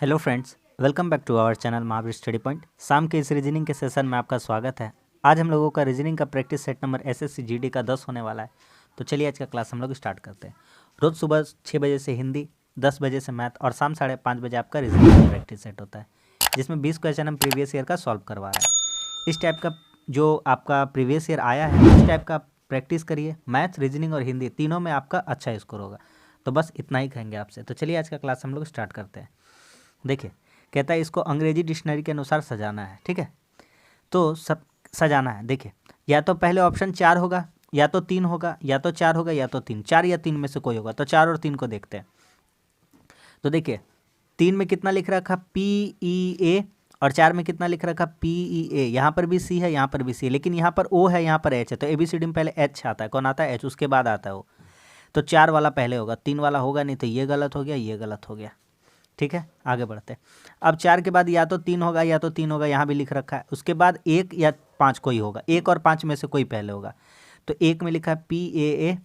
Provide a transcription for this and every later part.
Hello friends, welcome back to our channel Mahavir study point. शाम के इस रीजनिंग के सेशन में आपका स्वागत है। आज हम लोगों का रीजनिंग का practice set number SSC GD का 10 होने वाला है। तो चलिए आज का क्लास हम लोग स्टार्ट करते हैं। रोज़ सुबह 6 बजे से हिंदी, 10 बजे से मैथ और शाम 5:30 बजे आपका रीजनिंग का प्रैक्टिस सेट होता है, जिसमें 20 क्वेश्चन हम प्रीवियस ईयर का सॉल्व करवा रहे हैं। इस टाइप का जो आपका प्रीवियस ईयर आया है, इस टाइप का प्रैक्टिस करिए। मैथ, रीजनिंग और हिंदी तीनों में आपका अच्छा स्कोर होगा। तो बस इतना ही कहेंगे आपसे। तो चलिए आज का क्लास हम लोग स्टार्ट करते हैं। देखिए, कहता है इसको अंग्रेजी डिक्शनरी के अनुसार सजाना है। ठीक है, तो सब सजाना है। देखिए, या तो पहले ऑप्शन 4 होगा, या तो 3 होगा, या तो 4 होगा, या तो 3। 4 या 3 में से कोई होगा। तो 4 और 3 को देखते हैं। तो देखिए, 3 में कितना लिख रखा PEA और 4 में कितना लिख रखा PEA। यहाँ पर भी सी है, यहाँ पर भी सी है, लेकिन यहाँ पर O है, यहाँ पर H है। तो ABCD में पहले H आता है। कौन आता है? H। उसके बाद आता है O। तो 4 वाला पहले होगा, 3 वाला होगा नहीं। तो ये गलत हो गया, ये गलत हो गया। ठीक है, आगे बढ़ते हैं। अब 4 के बाद या तो 3 होगा, या तो 3 होगा, यहाँ भी लिख रखा है। उसके बाद 1 या 5 कोई होगा। 1 और 5 में से कोई पहले होगा। तो 1 में लिखा है PAA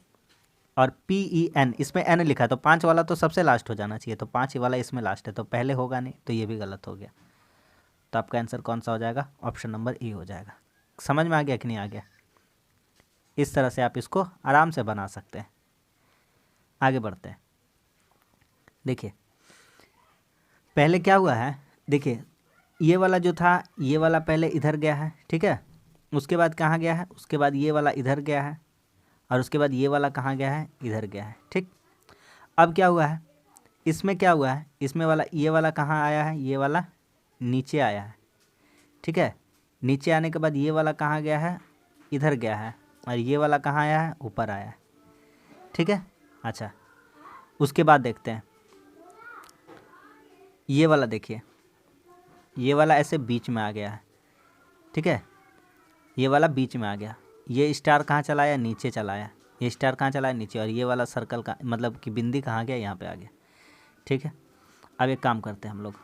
और PEN, इसमें N लिखा है। तो 5 वाला तो सबसे लास्ट हो जाना चाहिए। तो 5 वाला इसमें लास्ट है, तो पहले होगा नहीं। तो ये भी गलत हो गया। तो आपका आंसर कौन सा हो जाएगा? ऑप्शन नंबर E हो जाएगा। समझ में आ गया कि नहीं आ गया? इस तरह से आप इसको आराम से बना सकते हैं। आगे बढ़ते हैं। देखिए, पहले क्या हुआ है। देखिए, ये वाला जो था, ये वाला पहले इधर गया है। ठीक है, उसके बाद कहाँ गया है? उसके बाद ये वाला इधर गया है, और उसके बाद ये वाला कहाँ गया है? इधर गया है। ठीक, अब क्या हुआ है? इसमें क्या हुआ है? इसमें वाला, ये वाला कहाँ आया है? ये वाला नीचे आया है। ठीक है, नीचे आने के बाद ये वाला कहाँ गया है? इधर गया है। और ये वाला कहाँ आया है? ऊपर आया है। ठीक है, अच्छा, उसके बाद देखते हैं। ये वाला देखिए, ये वाला ऐसे बीच में आ गया है। ठीक है, ये वाला बीच में आ गया। ये स्टार कहाँ चला आया? नीचे चला आया। ये स्टार कहाँ चला आया? नीचे। और ये वाला सर्कल का मतलब कि बिंदी कहाँ गया? यहाँ पे आ गया। ठीक है, अब एक काम करते हैं हम लोग।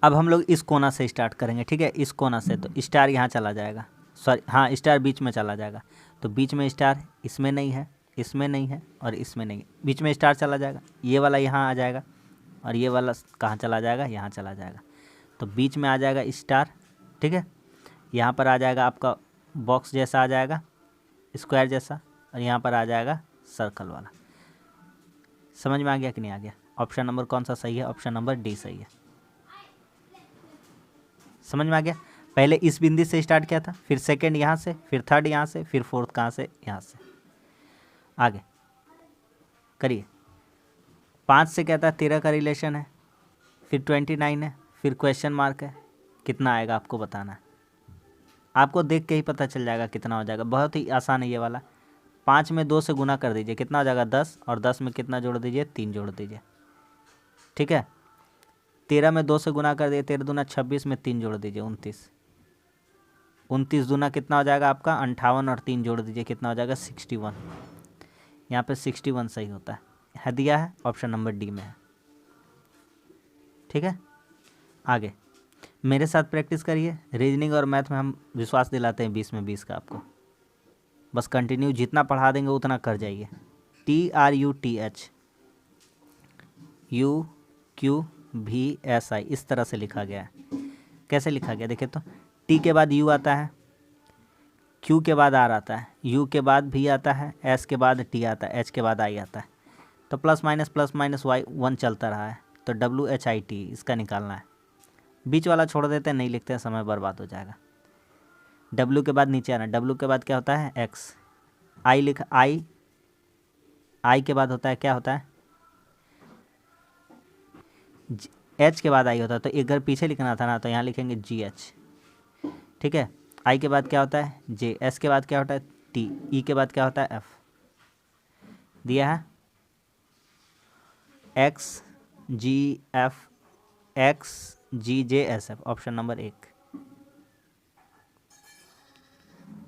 अब हम लोग इस कोना से स्टार्ट करेंगे। ठीक है, इस कोना से। तो स्टार यहाँ चला जाएगा, सॉरी हाँ, स्टार बीच में चला जाएगा। तो बीच में स्टार इसमें नहीं है, इसमें नहीं है, और इसमें नहीं है। बीच में स्टार चला जाएगा। ये वाला यहाँ आ जाएगा, और ये वाला कहाँ चला जाएगा? यहाँ चला जाएगा। तो बीच में आ जाएगा स्टार। ठीक है, यहाँ पर आ जाएगा आपका बॉक्स जैसा आ जाएगा, स्क्वायर जैसा, और यहाँ पर आ जाएगा सर्कल वाला। समझ में आ गया कि नहीं आ गया? ऑप्शन नंबर कौन सा सही है? ऑप्शन नंबर D सही है। समझ में आ गया? पहले इस बिंदु से स्टार्ट किया था, फिर सेकंड यहाँ से, फिर थर्ड यहाँ से, फिर फोर्थ कहाँ से? यहाँ से। आगे करिए। 5 से कहता है 13 का रिलेशन है, फिर 29 है, फिर क्वेश्चन मार्क है। कितना आएगा आपको बताना है। आपको देख के ही पता चल जाएगा कितना हो जाएगा। बहुत ही आसान है ये वाला। 5 में 2 से गुना कर दीजिए, कितना हो जाएगा? 10। और 10 में कितना जोड़ दीजिए? 3 जोड़ दीजिए। ठीक है, 13 में 2 से गुना कर दिए, 13 दूना 26 में 3 जोड़ दीजिए, 29। 29 दूना कितना हो जाएगा आपका? 58, और 3 जोड़ दीजिए, कितना हो जाएगा? 61। यहाँ पे 61 सही होता है दिया है। ऑप्शन नंबर D में है। ठीक है, आगे मेरे साथ प्रैक्टिस करिए। रीजनिंग और मैथ में हम विश्वास दिलाते हैं 20 में 20 का आपको। बस कंटिन्यू जितना पढ़ा देंगे उतना कर जाइए। TRUTH UQVSI इस तरह से लिखा गया है। कैसे लिखा गया देखिए। तो T के बाद U आता है, Q के बाद R आता है, U के बाद V आता है, S के बाद T आता है, H के बाद I आता है। तो प्लस माइनस Y 1 चलता रहा है। तो WHIT इसका निकालना है। बीच वाला छोड़ देते हैं, नहीं लिखते हैं, समय बर्बाद हो जाएगा। W के बाद नीचे आना। W के बाद क्या होता है? X। I लिखा, I के बाद होता है, क्या होता है? H के बाद I होता है। तो एक घर पीछे लिखना था ना, तो यहाँ लिखेंगे GH। ठीक है, I के बाद क्या होता है? J। S के बाद क्या होता है? T। E के बाद क्या होता है? F। दिया है XGJSF, ऑप्शन नंबर 1।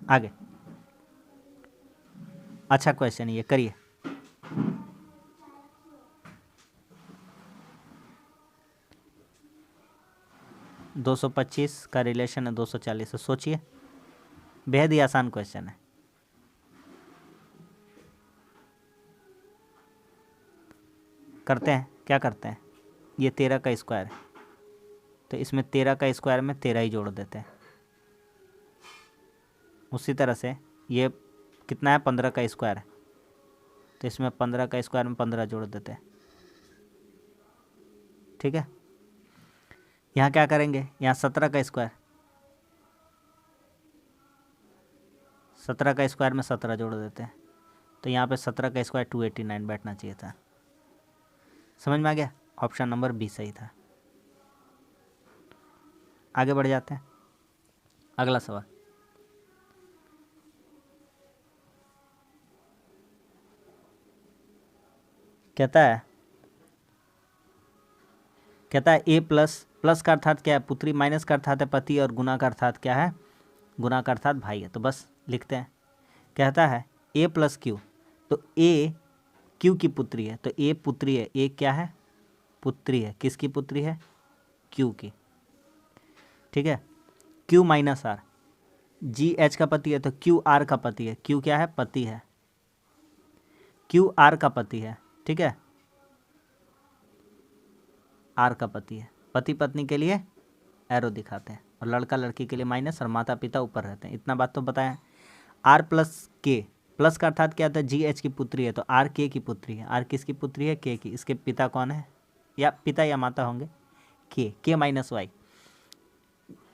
आगे अच्छा क्वेश्चन ये करिए। दो 225 का रिलेशन है 240 से। सोचिए, बेहद ही आसान क्वेश्चन है। करते हैं, क्या करते हैं? ये 13 का स्क्वायर है, तो इसमें 13 का स्क्वायर में 13 ही जोड़ देते हैं। उसी तरह से ये कितना है, 15 का स्क्वायर है, तो इसमें 15 का स्क्वायर में 15 जोड़ देते हैं। ठीक है, यहाँ क्या करेंगे, यहाँ 17 का स्क्वायर, 17 का स्क्वायर में 17 जोड़ देते हैं, तो यहाँ पे 17 का स्क्वायर 289 बैठना चाहिए था। समझ में आ गया, ऑप्शन नंबर बी सही था। आगे बढ़ जाते हैं, अगला सवाल। कहता है ए प्लस, प्लस का अर्थात क्या है पुत्री, माइनस का अर्थात है पति, और गुना का अर्थात क्या है, गुना का अर्थात भाई है। तो बस लिखते हैं। कहता है ए प्लस क्यू, तो ए क्यू की पुत्री है, तो ए पुत्री है, ए क्या है, पुत्री है। किसकी पुत्री है, क्यू की। ठीक है, Q minus R, G H का पति है तो क्यू आर का पति है। क्यू क्या है, पति है, क्यू आर का पति है। ठीक है, आर का पति है। पति पत्नी के लिए एरो दिखाते हैं, और लड़का लड़की के लिए माइनस, और माता पिता ऊपर रहते हैं। इतना बात तो बताया। आर प्लस के, प्लस का अर्थात क्या होता है, जी एच की पुत्री है, तो आर के की पुत्री है। आर किसकी पुत्री है, के की। इसके पिता कौन है, या पिता या माता होंगे, के माइनस वाई।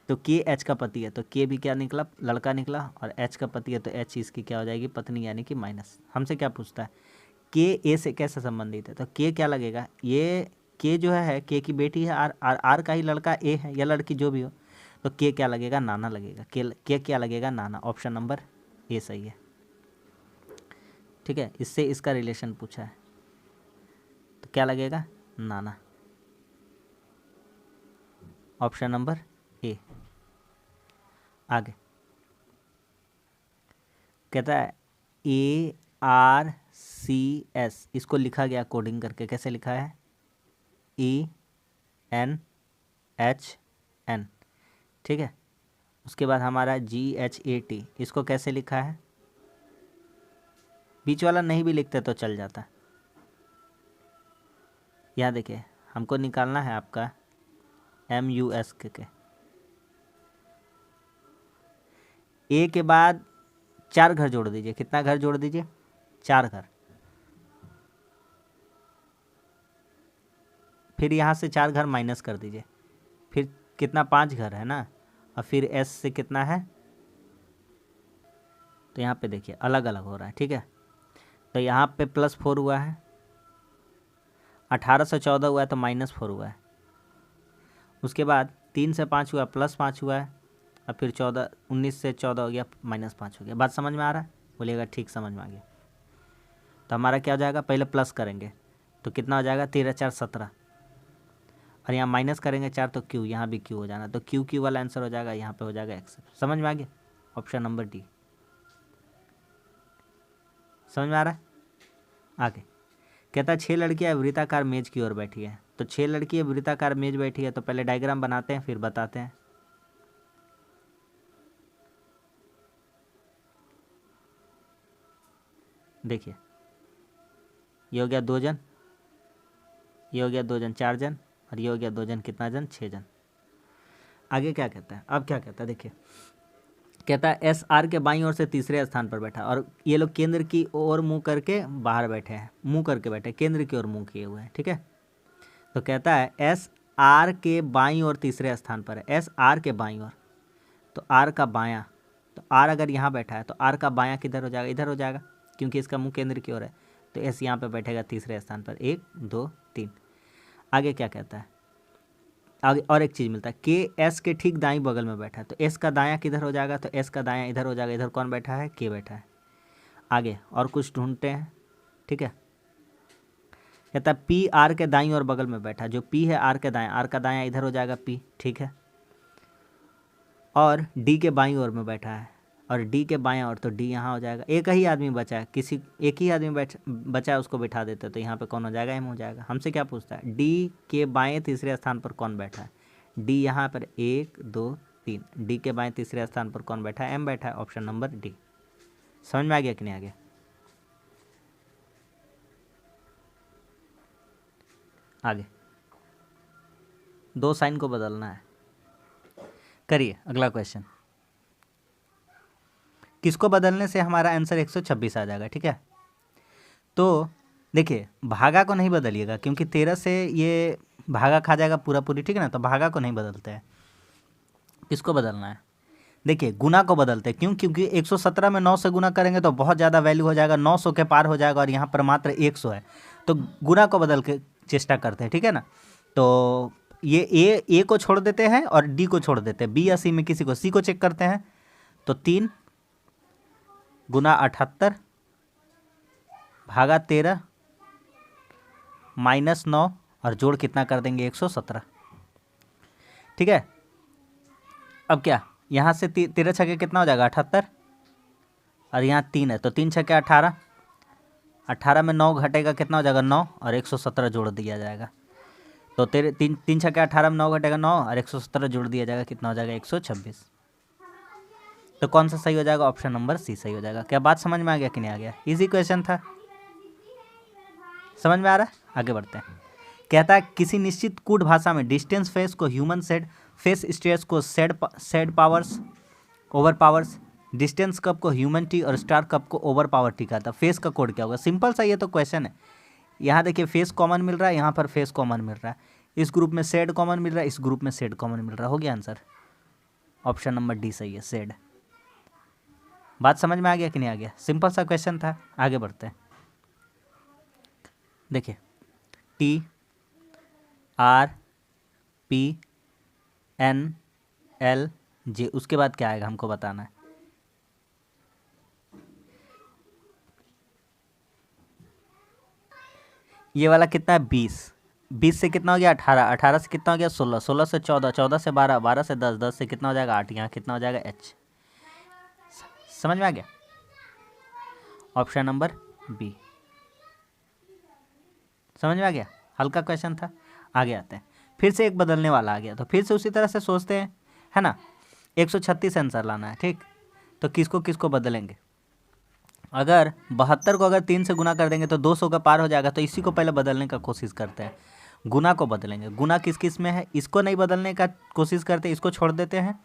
तो के एच का पति है, तो के भी क्या निकला, लड़का निकला, और एच का पति है तो एच इसकी क्या हो जाएगी, पत्नी, यानी कि माइनस। हमसे क्या पूछता है, के ए से कैसे संबंधित है, तो के क्या लगेगा, ये के जो है के की बेटी है, आर का ही लड़का ए है या लड़की जो भी हो, तो के क्या लगेगा, नाना लगेगा। के क्या लगेगा, नाना। ऑप्शन नंबर ए सही है। ठीक है, इससे इसका रिलेशन पूछा है, तो क्या लगेगा, नाना। ऑप्शन नंबर ए। आगे कहता है ए आर सी एस, इसको लिखा गया कोडिंग करके, कैसे लिखा है, ई एन एच एन। ठीक है, उसके बाद हमारा जी एच ए टी, इसको कैसे लिखा है, बीच वाला नहीं भी लिखते तो चल जाता। यहाँ देखिए, हमको निकालना है आपका एम यू एस के। ए के बाद 4 घर जोड़ दीजिए। कितना घर जोड़ दीजिए, 4 घर। फिर यहाँ से 4 घर माइनस कर दीजिए, फिर कितना, 5 घर है ना, और फिर एस से कितना है, तो यहाँ पे देखिए अलग अलग हो रहा है। ठीक है, तो यहाँ पे +4 हुआ है, 18 से 14 हुआ है तो -4 हुआ है। उसके बाद 3 से 5 हुआ, +5 हुआ है, और फिर 19 से 14 हो गया, -5 हो गया। बात समझ में आ रहा है, बोलिएगा ठीक समझ में आ गया। तो हमारा क्या हो जाएगा, पहले प्लस करेंगे तो कितना हो जाएगा, 13 4 17, और यहाँ माइनस करेंगे 4 तो क्यू, यहाँ भी क्यू हो जाना, तो क्यू क्यू वाला आंसर हो जाएगा, यहाँ पे हो जाएगा एक्स। समझ में आ गया, ऑप्शन नंबर डी। समझ में आ रहा है। आगे कहता है 6 लड़कियाँ वृत्ताकार मेज की ओर बैठी है, तो 6 लड़कियाँ वृत्ताकार मेज बैठी है, तो पहले डायग्राम बनाते हैं फिर बताते हैं। देखिए, ये हो गया 2 जन, ये हो गया 2 जन 4 जन, और ये हो गया 2 जन कितना जन, 6 जन। आगे क्या कहता है, अब क्या कहता है देखिए, कहता है एस आर के बाईं ओर से तीसरे स्थान पर बैठा, और ये लोग केंद्र की ओर मुंह करके बाहर बैठे हैं, मुंह करके बैठे, केंद्र की ओर मुंह किए हुए हैं। ठीक है, तो कहता है एस आर के बाईं ओर तीसरे स्थान पर है। एस आर के बाईं ओर, तो आर का बायां, तो आर अगर यहाँ बैठा है तो आर का बायां किधर हो जाएगा, इधर हो जाएगा, क्योंकि इसका मुंह केंद्र की ओर है, तो एस यहाँ पे बैठेगा तीसरे स्थान पर। 1 2 3। आगे क्या कहता है, आगे और एक चीज़ मिलता है, के एस के ठीक दाईं बगल में बैठा है, तो एस का दायां किधर हो जाएगा, तो एस का दायां इधर हो जाएगा। इधर कौन बैठा है, के बैठा है। आगे और कुछ ढूंढते हैं। ठीक है, कहता है पी आर के दाईं और बगल में बैठा, जो पी है आर के दायां, आर का दायां इधर हो जाएगा पी। ठीक है, और डी के बाईं ओर में बैठा है, और डी के बायां ओर, तो डी यहाँ हो जाएगा। एक ही आदमी बचा है, एक ही आदमी बचा है, उसको बैठा देते, तो यहाँ पे कौन हो जाएगा, एम हो जाएगा। हमसे क्या पूछता है, डी के बाएं तीसरे स्थान पर कौन बैठा है, डी यहाँ पर 1 2 3, डी के बाएं तीसरे स्थान पर कौन बैठा है, एम बैठा है। Option number D. समझ में आ गया कि नहीं आ गया। आगे दो साइन को बदलना है। करिए अगला क्वेश्चन। किसको बदलने से हमारा आंसर 126 आ जाएगा, ठीक है। तो देखिए भागा को नहीं बदलिएगा क्योंकि 13 से ये भागा खा जाएगा पूरा पूरी, ठीक है ना, तो भागा को नहीं बदलते हैं। किसको बदलना है, देखिए गुना को बदलते हैं। क्यों, क्योंकि 117 में 9 से गुना करेंगे तो बहुत ज़्यादा वैल्यू हो जाएगा, 900 के पार हो जाएगा और यहाँ पर मात्र 100 है, तो गुना को बदल के चेष्टा करते हैं, ठीक है ना। तो ये ए को छोड़ देते हैं और डी को छोड़ देते हैं, बी या सी में किसी को, सी को चेक करते हैं। तो 3 गुना 78 भागा 13 माइनस 9 और जोड़ कितना कर देंगे 117, ठीक है। अब क्या, यहाँ से 13 छके कितना हो जाएगा 78 और यहाँ 3 है तो 3 छके 18, 18 में 9 घटेगा कितना हो जाएगा 9 और 117 जोड़ दिया जाएगा। तो तेरे 3 छके 18 में 9 घटेगा 9 और 117 जोड़ दिया जाएगा, कितना हो जाएगा 126। तो कौन सा सही हो जाएगा, ऑप्शन नंबर सी सही हो जाएगा। क्या बात समझ में आ गया कि नहीं आ गया, इजी क्वेश्चन था, समझ में आ रहा है। आगे बढ़ते हैं। कहता है किसी निश्चित कूट भाषा में डिस्टेंस फेस को ह्यूमन सेड, फेस स्ट्रेस को said powers over powers, distance cup को ह्यूमन टी और स्टार कप को ओवर पावर टी कहता है। फेस का कोड क्या होगा, सिंपल सा ये तो क्वेश्चन है। यहाँ देखिए फेस कॉमन मिल रहा है, यहाँ पर फेस कॉमन मिल रहा है, इस ग्रुप में सेड कॉमन मिल रहा है, इस ग्रुप में सेड कॉमन मिल रहा है। हो गया आंसर, ऑप्शन नंबर डी सही है, सेड। बात समझ में आ गया कि नहीं आ गया, सिंपल सा क्वेश्चन था। आगे बढ़ते हैं। देखिए T R P N L J, उसके बाद क्या आएगा हमको बताना है। ये वाला कितना है 20, 20 से कितना हो गया 18, 18 से कितना हो गया 16, 16 से 14, 14 से 12, 12 से 10, 10 से कितना हो जाएगा 8, यहाँ कितना हो जाएगा एच। समझ में आ गया, ऑप्शन नंबर बी समझ में आ गया। हल्का क्वेश्चन था। आगे आते हैं, फिर से एक बदलने वाला आ गया, तो फिर से उसी तरह से सोचते हैं, है ना। 136 आंसर लाना है, ठीक। तो किसको किसको बदलेंगे, अगर 72 को अगर 3 से गुना कर देंगे तो 200 का पार हो जाएगा, तो इसी को पहले बदलने का कोशिश करते हैं। गुना को बदलेंगे, गुना किस किस में है, इसको नहीं बदलने का कोशिश करते, इसको छोड़ देते हैं,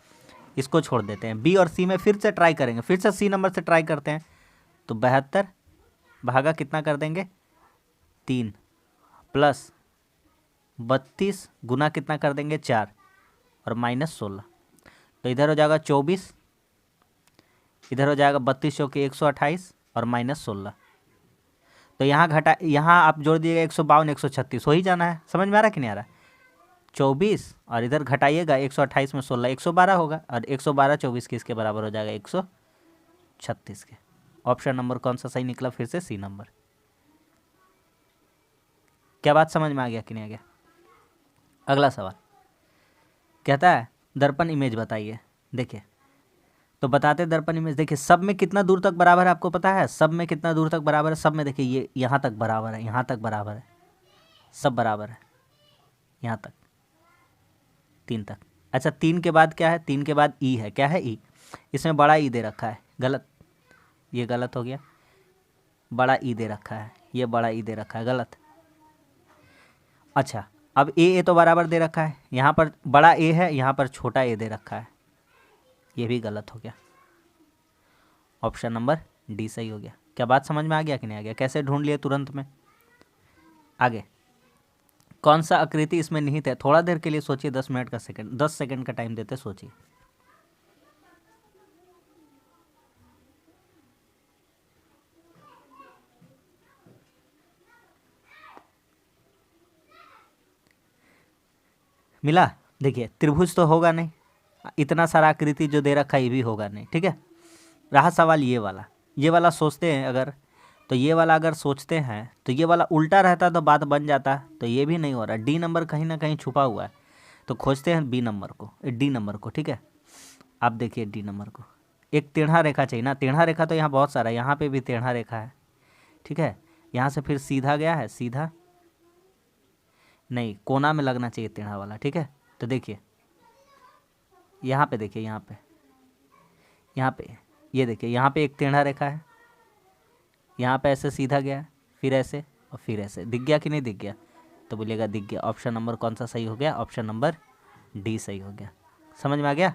इसको छोड़ देते हैं। बी और सी में फिर से ट्राई करेंगे, फिर से सी नंबर से ट्राई करते हैं। तो 72 भागा कितना कर देंगे 3 प्लस 32 गुना कितना कर देंगे 4 और माइनस 16, तो इधर हो जाएगा 24, इधर हो जाएगा 32 चौके 128 और माइनस 16। तो यहाँ घटा, यहाँ आप जोड़ दिएगा 152 136, हो ही जाना है। समझ में आ रहा है कि नहीं आ रहा, 24 और इधर घटाइएगा 128 में 16 112 होगा, और 112 24 किसके बराबर हो जाएगा 136 के। ऑप्शन नंबर कौन सा सही निकला, फिर से सी नंबर। क्या बात समझ में आ गया कि नहीं आ गया। अगला सवाल कहता है दर्पण इमेज बताइए। देखिए तो बताते दर्पण इमेज, देखिए सब में कितना दूर तक बराबर है आपको पता है, सब में कितना दूर तक बराबर है, सब में देखिए ये यहाँ तक बराबर है, यहाँ तक बराबर है, सब बराबर है यहाँ तक, 3 तक। अच्छा 3 के बाद क्या है, 3 के बाद ई है, क्या है ई, इसमें बड़ा ई दे रखा है, गलत, ये गलत हो गया, बड़ा ई दे रखा है, ये बड़ा ई दे रखा है, गलत। अच्छा अब ए तो बराबर दे रखा है, यहाँ पर बड़ा ए है, यहाँ पर छोटा ए दे रखा है, ये भी गलत हो गया। ऑप्शन नंबर डी सही हो गया। क्या बात समझ में आ गया कि नहीं आ गया, कैसे ढूंढ लिए तुरंत में। आगे कौन सा आकृति इसमें निहित है, थोड़ा देर के लिए सोचिए, 10 मिनट का सेकंड, 10 सेकंड का टाइम देते सोचिए। मिला, देखिए त्रिभुज तो होगा नहीं, इतना सारा आकृति जो दे रखा है ये भी होगा नहीं, ठीक है। रहा सवाल ये वाला सोचते हैं अगर, तो ये वाला अगर सोचते हैं तो ये वाला उल्टा रहता तो बात बन जाता, तो ये भी नहीं हो रहा। डी नंबर कहीं ना कहीं छुपा हुआ है, तो खोजते हैं बी नंबर को, डी नंबर को, ठीक है। आप देखिए डी नंबर को, एक टेढ़ा रेखा चाहिए ना, टेढ़ा रेखा तो यहाँ बहुत सारा है, यहाँ पे भी टेढ़ा रेखा है, ठीक है। यहाँ से फिर सीधा गया है, सीधा नहीं, कोना में लगना चाहिए टेढ़ा वाला, ठीक है। तो देखिए यहाँ पे, देखिए यहाँ पे ये देखिए यहाँ पे एक टेढ़ा रेखा है, यहाँ पे ऐसे सीधा गया, फिर ऐसे और फिर ऐसे, दिख गया कि नहीं दिख गया, तो बोलिएगा दिख गया। ऑप्शन नंबर कौन सा सही हो गया? ऑप्शन नंबर डी सही हो गया। समझ में आ गया?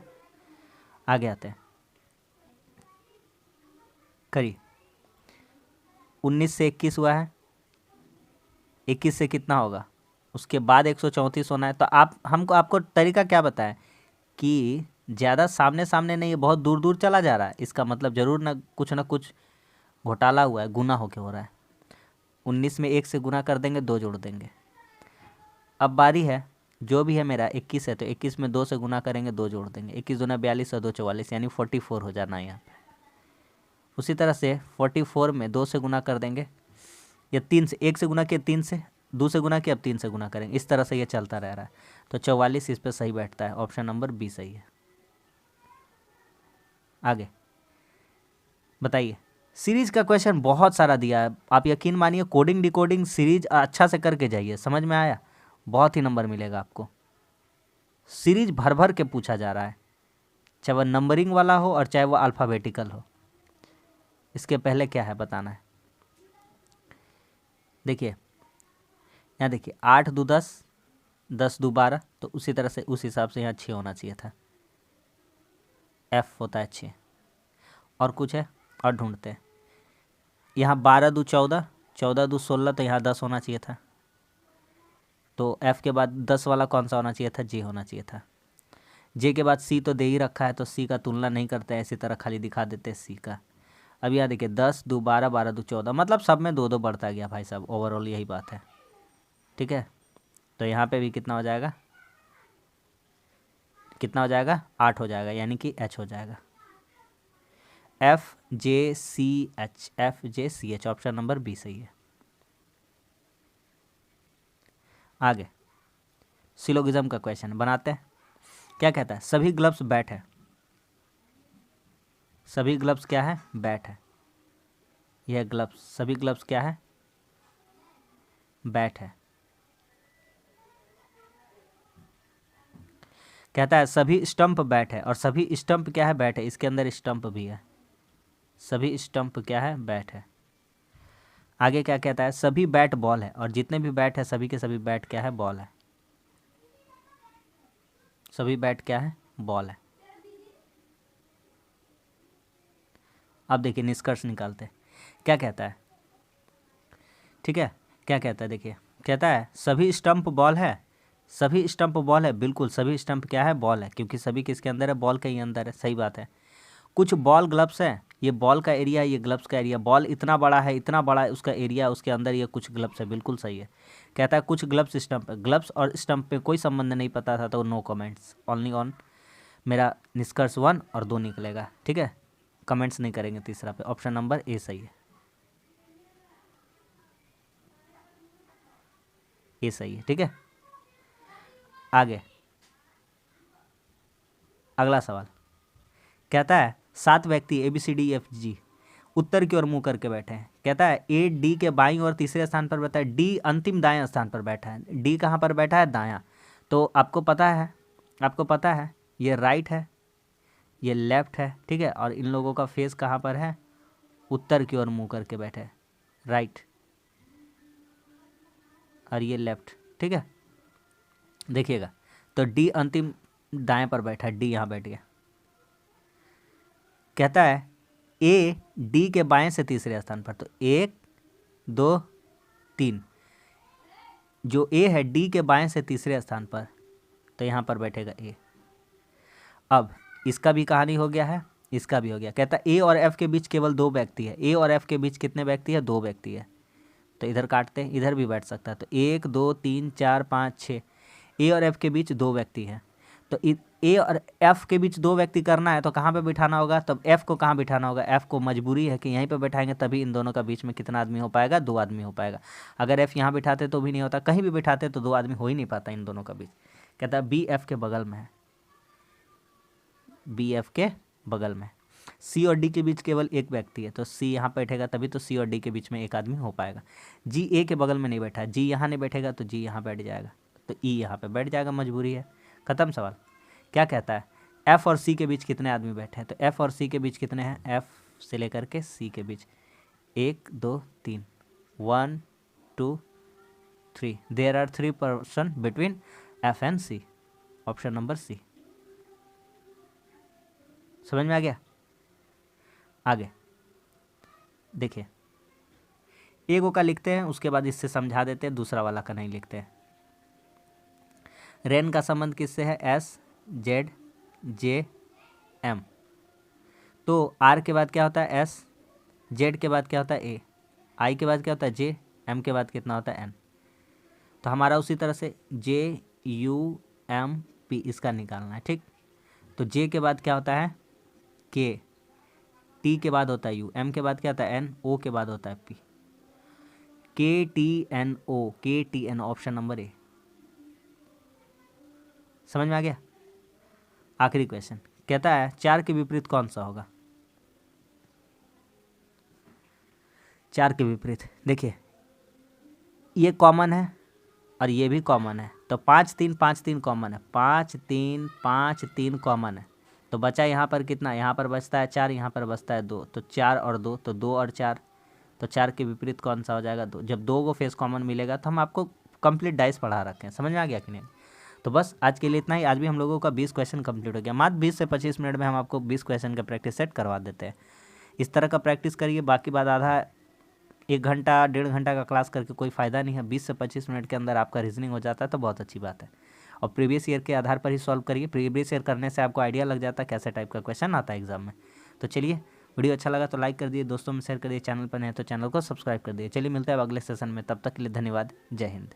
आगे आते हैं, करिए। 19 से 21 हुआ है, 21 से कितना होगा? उसके बाद 134 होना है। तो आप हमको आपको तरीका क्या बताएं कि ज़्यादा सामने सामने नहीं है, बहुत दूर दूर चला जा रहा है, इसका मतलब ज़रूर ना कुछ घोटाला हुआ है, गुना होके हो रहा है। 19 में 1 से गुना कर देंगे, 2 जोड़ देंगे। अब बारी है, जो भी है मेरा 21 है, तो 21 में 2 से गुना करेंगे, 2 जोड़ देंगे। 21 दूना 42 और 2 44, यानी 44 हो जाना है यहाँ पे। उसी तरह से 44 में 2 से गुना कर देंगे, या 3 से, 1 से गुना किया 3 से, 2 से गुना किया, अब 3 से गुना करेंगे। इस तरह से ये चलता रह रहा है। तो 44 इस पर सही बैठता है। ऑप्शन नंबर बी सही है। आगे बताइए। सीरीज का क्वेश्चन बहुत सारा दिया है, आप यकीन मानिए कोडिंग डिकोडिंग सीरीज अच्छा से करके जाइए, समझ में आया? बहुत ही नंबर मिलेगा आपको। सीरीज भर भर के पूछा जा रहा है, चाहे वह नंबरिंग वाला हो और चाहे वह अल्फ़ाबेटिकल हो। इसके पहले क्या है बताना है। देखिए यहाँ देखिए, 8 दो 10, 10 दो 12, तो उसी तरह से उस हिसाब से यहाँ 6 होना चाहिए था। एफ होता है 6। और कुछ है और ढूंढते हैं। यहाँ 12 दो 14, 14 दो 16, तो यहाँ 10 होना चाहिए था। तो एफ के बाद 10 वाला कौन सा होना चाहिए था? जे होना चाहिए था। जे के बाद सी तो दे ही रखा है, तो सी का तुलना नहीं करते हैं, इसी तरह खाली दिखा देते हैं सी का। अब यहाँ देखिए 10 दो 12, 12 दो 14, मतलब सब में 2 2 बढ़ता गया भाई साहब, ओवरऑल यही बात है। ठीक है, तो यहाँ पे भी कितना हो जाएगा? कितना हो जाएगा? 8 हो जाएगा, यानी कि एच हो जाएगा। F J C H, F J C H, option number B सही है। आगे सिलोगिज्म का क्वेश्चन बनाते हैं। क्या कहता है? सभी ग्लव्स बैट है। सभी ग्लव्स क्या है? बैट है। यह ग्लव्स, सभी ग्लव्स क्या है? बैट है। कहता है सभी स्टंप बैट है, और सभी स्टंप क्या है? बैट है। इसके अंदर स्टंप भी है। सभी स्टंप क्या है? बैट है। आगे क्या कहता है? सभी बैट बॉल है, और जितने भी बैट है सभी के सभी बैट क्या है? बॉल है। सभी बैट क्या है? बॉल है। अब देखिए निष्कर्ष निकालते हैं। क्या कहता है? ठीक है, क्या कहता है? देखिए कहता है सभी स्टंप बॉल है। सभी स्टंप बॉल है, बिल्कुल सभी स्टंप क्या है? बॉल है, क्योंकि सभी किसके अंदर है? बॉल के ही अंदर है। सही बात है। कुछ बॉल ग्लव्स है, ये बॉल का एरिया है, ये ग्लव्स का एरिया। बॉल इतना बड़ा है, इतना बड़ा है उसका एरिया, उसके अंदर ये कुछ ग्लव्स है, बिल्कुल सही है। कहता है कुछ ग्लव्स स्टंप है। ग्लव्स और स्टंप पे कोई संबंध नहीं पता था, तो नो कमेंट्स, ओनली ऑन मेरा निष्कर्ष 1 और 2 निकलेगा। ठीक है, कमेंट्स नहीं करेंगे तीसरा पे। ऑप्शन नंबर ए सही है। ए सही है। ठीक है, आगे अगला सवाल कहता है 7 व्यक्ति A B C D F G उत्तर की ओर मुंह करके बैठे हैं। कहता है ए डी के बाईं और तीसरे स्थान पर बैठा है, डी अंतिम दाएं स्थान पर बैठा है। डी कहाँ पर बैठा है? दायां। तो आपको पता है ये राइट है, ये लेफ्ट है। ठीक है, और इन लोगों का फेस कहाँ पर है? उत्तर की ओर मुंह करके बैठे हैं, राइट, और ये लेफ्ट। ठीक है, देखिएगा, तो डी अंतिम दाएं पर बैठा है, डी यहाँ बैठ गया। कहता है ए डी के बाएं से तीसरे स्थान पर, तो 1 2 3, जो ए है डी के बाएं से तीसरे स्थान पर, तो यहाँ पर बैठेगा ए। अब इसका भी कहानी हो गया है, इसका भी हो गया। कहता है ए और एफ के बीच केवल 2 व्यक्ति है। ए और एफ के बीच कितने व्यक्ति है? 2 व्यक्ति है। तो इधर काटते हैं, इधर भी बैठ सकता है। तो 1 2 3 4 5 6, ए और एफ के बीच 2 व्यक्ति हैं। तो ए और एफ के बीच 2 व्यक्ति करना है, तो कहाँ पे बिठाना होगा? तब एफ को कहाँ बिठाना होगा? एफ को मजबूरी है कि यहीं पे बैठाएंगे, तभी इन दोनों का बीच में कितना आदमी हो पाएगा? 2 आदमी हो पाएगा। अगर एफ यहाँ बिठाते तो भी नहीं होता, कहीं भी बिठाते तो 2 आदमी हो ही नहीं पाता इन दोनों का बीच। कहता है बी एफ के बगल में है, बी एफ के बगल में। सी और डी के बीच केवल 1 व्यक्ति है, तो सी यहाँ बैठेगा, तभी तो सी और डी के बीच में 1 आदमी हो पाएगा। जी ए के बगल में नहीं बैठा, जी यहाँ नहीं बैठेगा, तो जी यहाँ बैठ जाएगा, तो ई यहाँ पे बैठ जाएगा, मजबूरी है। खत्म सवाल। क्या कहता है? एफ और सी के बीच कितने आदमी बैठे हैं? तो एफ और सी के बीच कितने हैं? एफ से लेकर के सी के बीच 1 2 3, 1 2 3, there are 3 person between F and C, option number C. समझ में आ गया? आगे देखिए, एगो का लिखते हैं, उसके बाद इससे समझा देते हैं, दूसरा वाला का नहीं लिखते हैं। रेन का संबंध किससे है? S Z J M. तो आर के बाद क्या होता है? एस, जेड के बाद क्या होता है? ए, आई के बाद क्या होता है? जे, एम के बाद कितना होता है? एन। तो हमारा उसी तरह से जे यू एम पी इसका निकालना है, ठीक। तो जे के बाद क्या होता है? के, टी के बाद होता है यू, एम के बाद क्या होता है? एन, ओ के बाद होता है पी। के T N O, K T N, option number A. समझ में आ गया? आखिरी क्वेश्चन कहता है 4 के विपरीत कौन सा होगा? 4 के विपरीत देखिए, ये कॉमन है और ये भी कॉमन है, तो 5 3 5 3 कॉमन है, 5 3 5 3 कॉमन है। तो बचा यहाँ पर कितना? यहाँ पर बचता है 4, यहाँ पर बचता है 2, तो 4 और 2, तो 2 और 4, तो 4 के विपरीत कौन सा हो जाएगा? 2। जब 2 को फेस कॉमन मिलेगा तो हम आपको कंप्लीट डाइस पढ़ा रखे हैं। समझ में आ गया कि नहीं? तो बस आज के लिए इतना ही। आज भी हम लोगों का 20 क्वेश्चन कंप्लीट हो गया। मात्र 20 से 25 मिनट में हम आपको 20 क्वेश्चन का प्रैक्टिस सेट करवा देते हैं। इस तरह का प्रैक्टिस करिए, बाकी बात आधा 1 घंटा 1.5 घंटा का क्लास करके कोई फ़ायदा नहीं है। 20 से 25 मिनट के अंदर आपका रीजनिंग हो जाता है तो बहुत अच्छी बात है। और प्रीवियस ईयर के आधार पर ही सॉल्व करिए। प्रीवियस ईयर करने से आपको आइडिया लग जाता है कैसे टाइप का क्वेश्चन आता है एग्जाम में। तो चलिए, वीडियो अच्छा लगा तो लाइक कर दिए, दोस्तों में शेयर कर दिए, चैनल पर नहीं तो चैनल को सब्सक्राइब कर दिए। चलिए मिलते हैं अब अगले सेशन में, तब तक के लिए धन्यवाद। जय हिंद।